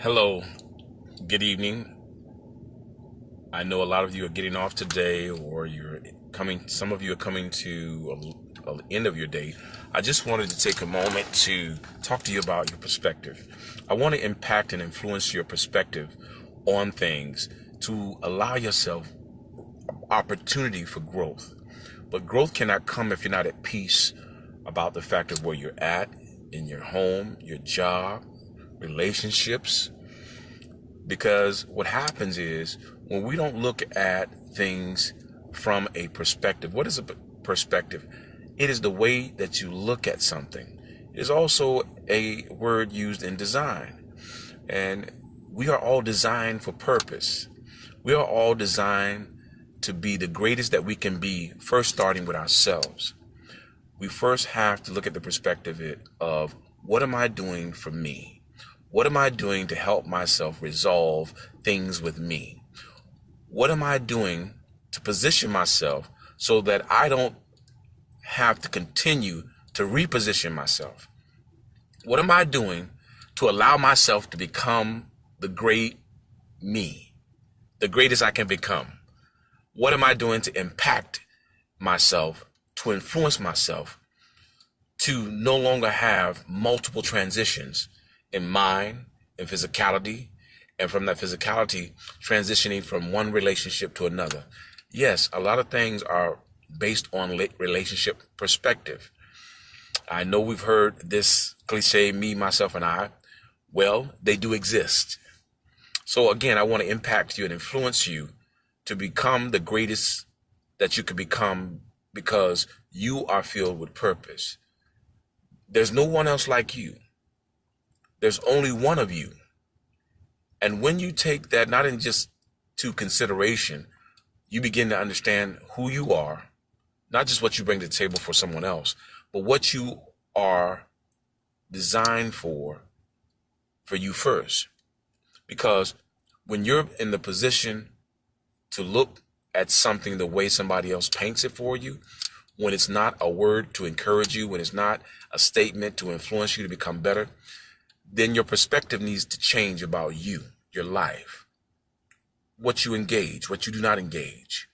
Hello, good evening. I know a lot of you are getting off today, or some of you are coming to an end of your day. I just wanted to take a moment to talk to you about your perspective. I want to impact and influence your perspective on things to allow yourself opportunity for growth. But growth cannot come if you're not at peace about the fact of where you're at in your home, your job, relationships. Because what happens is when we don't look at things from a perspective, what is a perspective? It is the way that you look at something. It is also a word used in design. And we are all designed for purpose. We are all designed to be the greatest that we can be, first starting with ourselves. We first have to look at the perspective of what am I doing for me? What am I doing to help myself resolve things with me? What am I doing to position myself so that I don't have to continue to reposition myself? What am I doing to allow myself to become the great me, the greatest I can become? What am I doing to impact myself, to influence myself, to no longer have multiple transitions in mind, in physicality, and from that physicality, transitioning from one relationship to another? Yes, a lot of things are based on relationship perspective. I know we've heard this cliche, me, myself, and I. Well, they do exist. So again, I want to impact you and influence you to become the greatest that you could become because you are filled with purpose. There's no one else like you. There's only one of you. And when you take that not in just to consideration, you begin to understand who you are, not just what you bring to the table for someone else, but what you are designed for you first. Because when you're in the position to look at something the way somebody else paints it for you, when it's not a word to encourage you, when it's not a statement to influence you to become better, then your perspective needs to change about you, your life, what you engage, what you do not engage.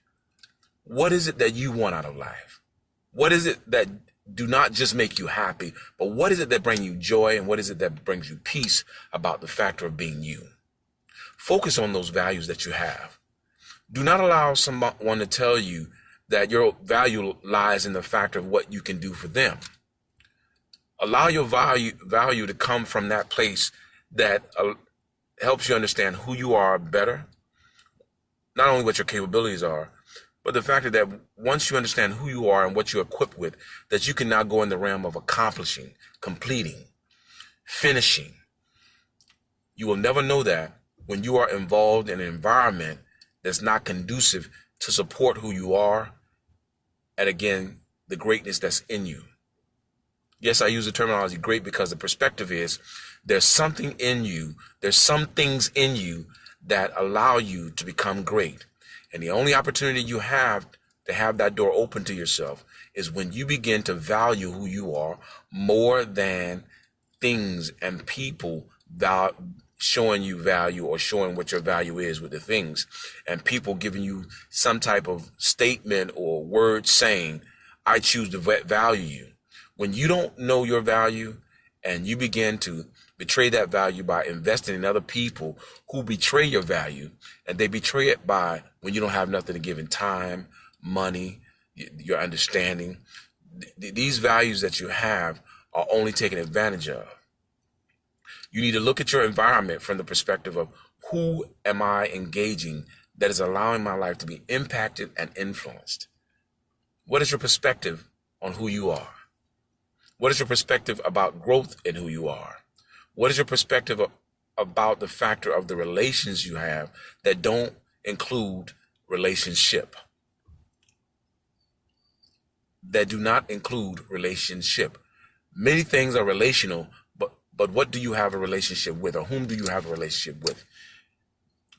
What is it that you want out of life? What is it that do not just make you happy, but what is it that brings you joy, and what is it that brings you peace about the factor of being you? Focus on those values that you have. Do not allow someone to tell you that your value lies in the factor of what you can do for them. Allow your value to come from that place that helps you understand who you are better, not only what your capabilities are, but the fact that once you understand who you are and what you're equipped with, that you can now go in the realm of accomplishing, completing, finishing. You will never know that when you are involved in an environment that's not conducive to support who you are and, again, the greatness that's in you. Yes, I use the terminology great because the perspective is there's something in you, there's some things in you that allow you to become great. And the only opportunity you have to have that door open to yourself is when you begin to value who you are more than things and people showing you value or showing what your value is with the things, and people giving you some type of statement or word saying, I choose to value you. When you don't know your value and you begin to betray that value by investing in other people who betray your value, and they betray it by when you don't have nothing to give in time, money, your understanding, these values that you have are only taken advantage of. You need to look at your environment from the perspective of who am I engaging that is allowing my life to be impacted and influenced? What is your perspective on who you are? What is your perspective about growth in who you are? What is your perspective about the factor of the relations you have that don't include relationship? That do not include relationship. Many things are relational, but what do you have a relationship with, or whom do you have a relationship with?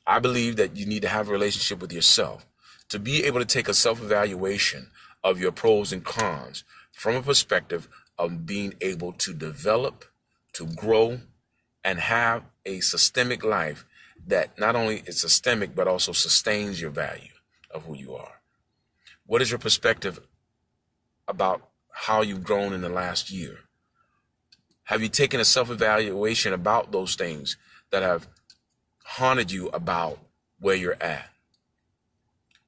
I believe that you need to have a relationship with yourself to be able to take a self-evaluation of your pros and cons from a perspective of being able to develop, to grow, and have a systemic life that not only is systemic, but also sustains your value of who you are? What is your perspective about how you've grown in the last year? Have you taken a self-evaluation about those things that have haunted you about where you're at?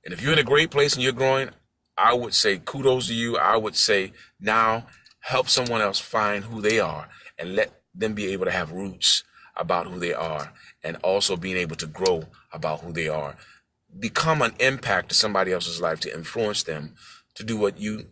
And if you're in a great place and you're growing, I would say kudos to you. I would say now help someone else find who they are and let them be able to have roots about who they are, and also being able to grow about who they are. Become an impact to somebody else's life to influence them to do what you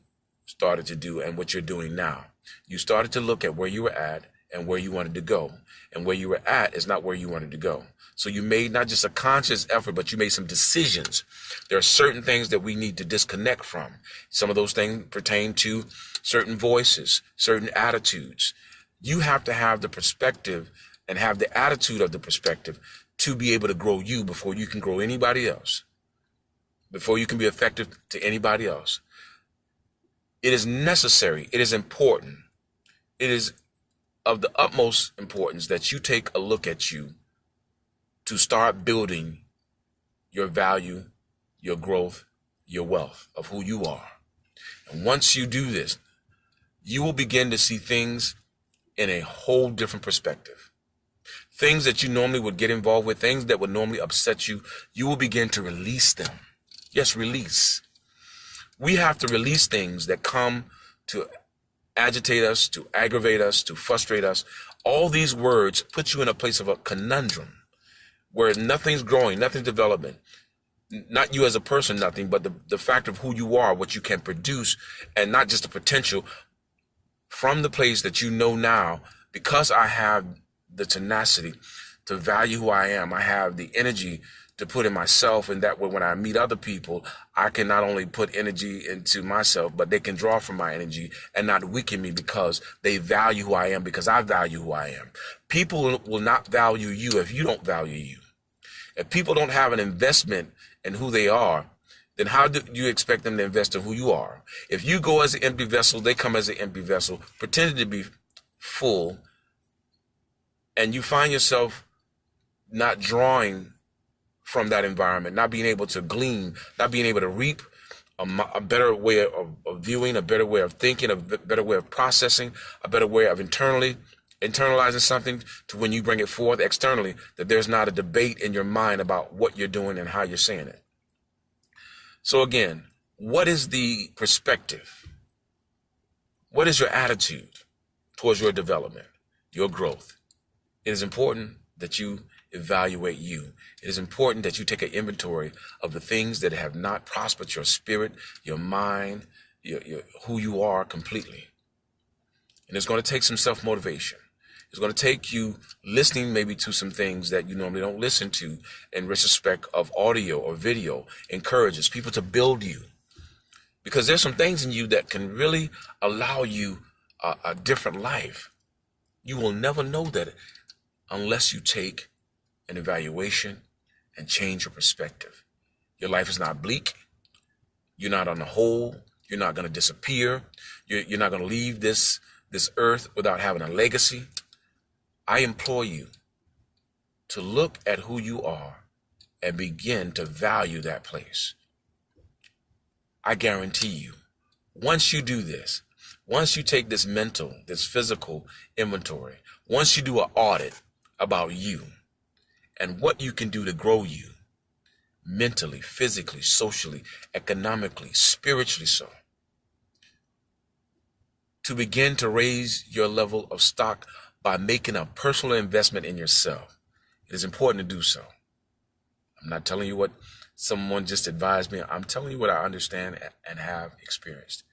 started to do and what you're doing now. You started to look at where you were at and where you wanted to go. And where you were at is not where you wanted to go. So you made not just a conscious effort, but you made some decisions. There are certain things that we need to disconnect from. Some of those things pertain to certain voices, certain attitudes. You have to have the perspective and have the attitude of the perspective to be able to grow you before you can grow anybody else, before you can be effective to anybody else. It is necessary. It is important. It is of the utmost importance that you take a look at you to start building your value, your growth, your wealth of who you are. And once you do this, you will begin to see things in a whole different perspective. Things that you normally would get involved with, things that would normally upset you, you will begin to release them. Yes, release. We have to release things that come to agitate us, to aggravate us, to frustrate us. All these words put you in a place of a conundrum where nothing's growing, nothing's development. Not you as a person, nothing, but the fact of who you are, what you can produce, and not just the potential from the place that you know now. Because I have the tenacity to value who I am, I have the energy to put in myself, and that way when I meet other people, I can not only put energy into myself, but they can draw from my energy and not weaken me because they value who I am, because I value who I am. People will not value you if you don't value you. If people don't have an investment in who they are, then how do you expect them to invest in who you are? If you go as an empty vessel, they come as an empty vessel, pretending to be full, and you find yourself not drawing from that environment, not being able to glean, not being able to reap a better way of viewing, a better way of thinking, a better way of processing, a better way of internalizing something to when you bring it forth externally, that there's not a debate in your mind about what you're doing and how you're saying it. So again, what is the perspective? What is your attitude towards your development, your growth? It is important that you evaluate you. It is important that you take an inventory of the things that have not prospered your spirit, your mind, your who you are completely. And it's going to take some self-motivation. It's going to take you listening maybe to some things that you normally don't listen to in retrospect of audio or video, encourages people to build you. Because there's some things in you that can really allow you a different life. You will never know that unless you take an evaluation and change your perspective. Your life is not bleak. You're not on the hole. You're not going to disappear. You're not going to leave this earth without having a legacy. I implore you to look at who you are and begin to value that place. I guarantee you, once you do this, once you take this mental, this physical inventory, once you do an audit about you and what you can do to grow you mentally, physically, socially, economically, spiritually, so to begin to raise your level of stock by making a personal investment in yourself. It is important to do so. I'm not telling you what someone just advised me. I'm telling you what I understand and have experienced.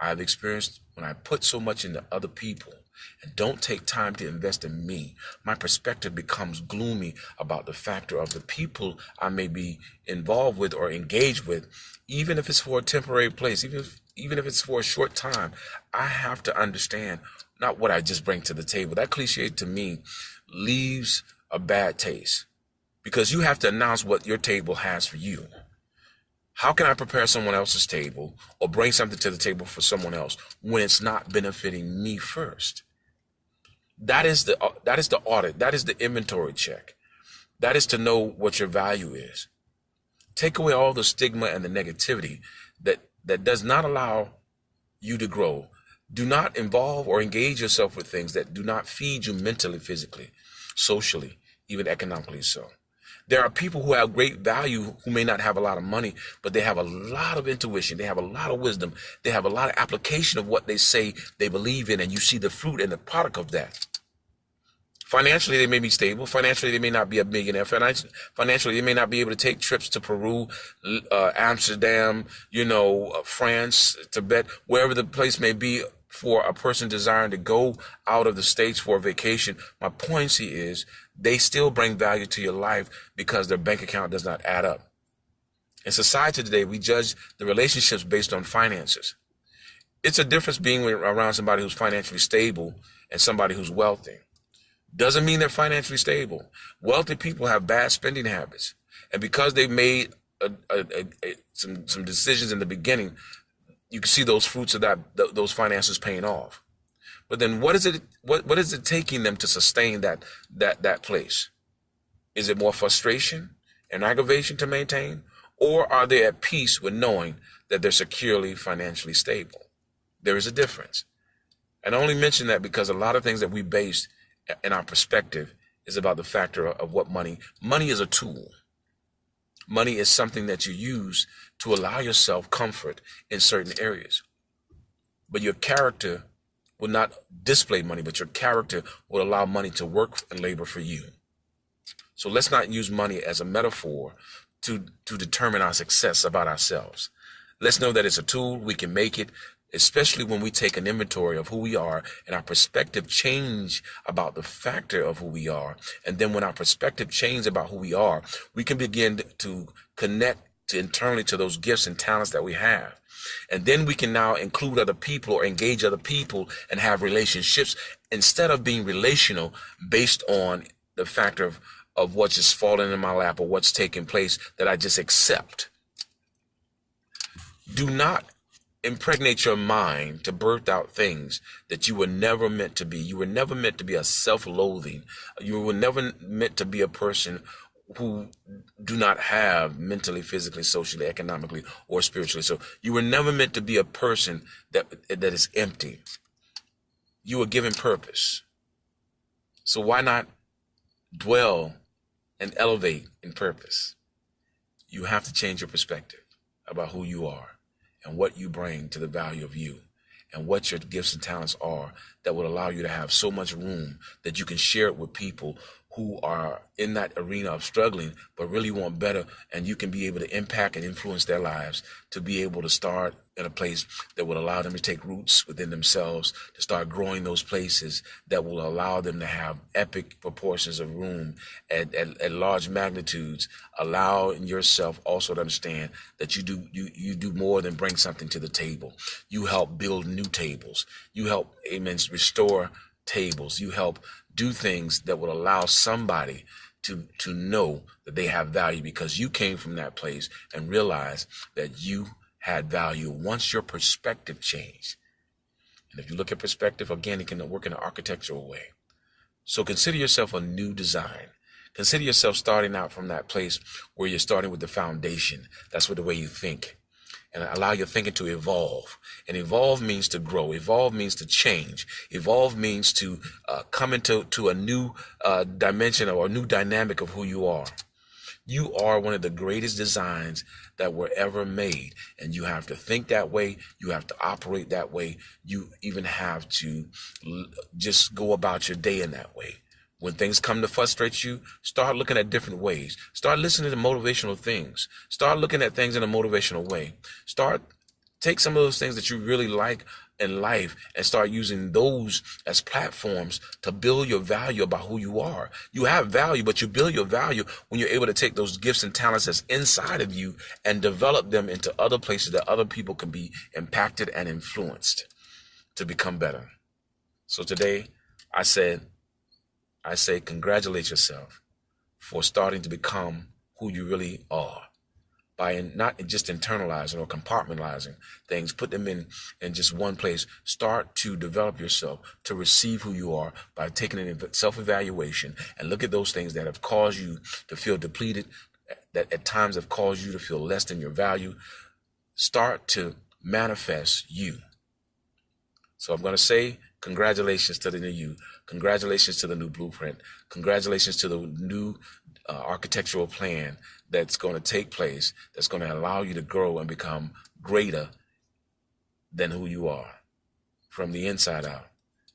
I have experienced when I put so much into other people and don't take time to invest in me, my perspective becomes gloomy about the factor of the people I may be involved with or engaged with, even if it's for a temporary place, even if it's for a short time. I have to understand not what I just bring to the table. That cliche to me leaves a bad taste, because you have to announce what your table has for you. How can I prepare someone else's table or bring something to the table for someone else when it's not benefiting me first? That is the audit. That is the inventory check. That is to know what your value is. Take away all the stigma and the negativity that does not allow you to grow. Do not involve or engage yourself with things that do not feed you mentally, physically, socially, even economically so. There are people who have great value who may not have a lot of money, but they have a lot of intuition. They have a lot of wisdom. They have a lot of application of what they say they believe in, and you see the fruit and the product of that. Financially, they may be stable. Financially, they may not be a millionaire. Financially, they may not be able to take trips to Peru, Amsterdam, France, Tibet, wherever the place may be for a person desiring to go out of the States for a vacation. My point is they still bring value to your life because their bank account does not add up. In society today, we judge the relationships based on finances. It's a difference being around somebody who's financially stable and somebody who's wealthy. Doesn't mean they're financially stable. Wealthy people have bad spending habits. And because they made some decisions in the beginning, you can see those fruits of those finances paying off. But then what is it taking them to sustain that place? Is it more frustration and aggravation to maintain? Or are they at peace with knowing that they're securely financially stable? There is a difference. And I only mention that because a lot of things that we base in our perspective is about the factor of what money is a tool. Money is something that you use to allow yourself comfort in certain areas. But your character will not display money, but your character will allow money to work and labor for you. So let's not use money as a metaphor to determine our success about ourselves. Let's know that it's a tool. We can make it, especially when we take an inventory of who we are and our perspective change about the factor of who we are. And then when our perspective changes about who we are, we can begin to connect internally to those gifts and talents that we have. And then we can now include other people or engage other people and have relationships instead of being relational based on the factor of what's just falling in my lap or what's taking place that I just accept. Do not impregnate your mind to birth out things that you were never meant to be. You were never meant to be a self-loathing. You were never meant to be a person who do not have mentally, physically, socially, economically, or spiritually. So you were never meant to be a person that is empty. You were given purpose. So why not dwell and elevate in purpose? You have to change your perspective about who you are and what you bring to the value of you and what your gifts and talents are that will allow you to have so much room that you can share it with people who are in that arena of struggling but really want better, and you can be able to impact and influence their lives to be able to start in a place that will allow them to take roots within themselves, to start growing those places that will allow them to have epic proportions of room at large magnitudes, allowing yourself also to understand that you do more than bring something to the table. You help build new tables. You help, amen, restore tables. You help do things that would allow somebody to know that they have value because you came from that place and realized that you had value once your perspective changed. And if you look at perspective, again, it can work in an architectural way. So consider yourself a new design. Consider yourself starting out from that place where you're starting with the foundation. That's with the way you think. And allow your thinking to evolve. And evolve means to grow. Evolve means to change. Evolve means to come into a new dimension or a new dynamic of who you are. You are one of the greatest designs that were ever made. And you have to think that way. You have to operate that way. You even have to just go about your day in that way. When things come to frustrate you, start looking at different ways. Start listening to motivational things. Start looking at things in a motivational way. Take some of those things that you really like in life and start using those as platforms to build your value about who you are. You have value, but you build your value when you're able to take those gifts and talents that's inside of you and develop them into other places that other people can be impacted and influenced to become better. So today, I say congratulate yourself for starting to become who you really are. by not just internalizing or compartmentalizing things, put them in just one place. Start to develop yourself to receive who you are by taking a self-evaluation and look at those things that have caused you to feel depleted, that at times have caused you to feel less than your value. Start to manifest you. So I'm going to say congratulations to the new you. Congratulations to the new blueprint. Congratulations to the new architectural plan that's going to take place, that's going to allow you to grow and become greater than who you are from the inside out.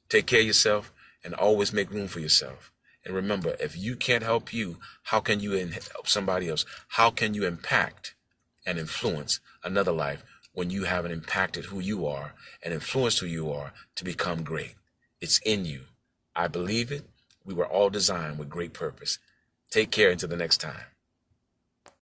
Take care of yourself and always make room for yourself. And remember, if you can't help you, how can you help somebody else? How can you impact and influence another life when you haven't impacted who you are and influenced who you are to become great? It's in you. I believe it. We were all designed with great purpose. Take care until the next time.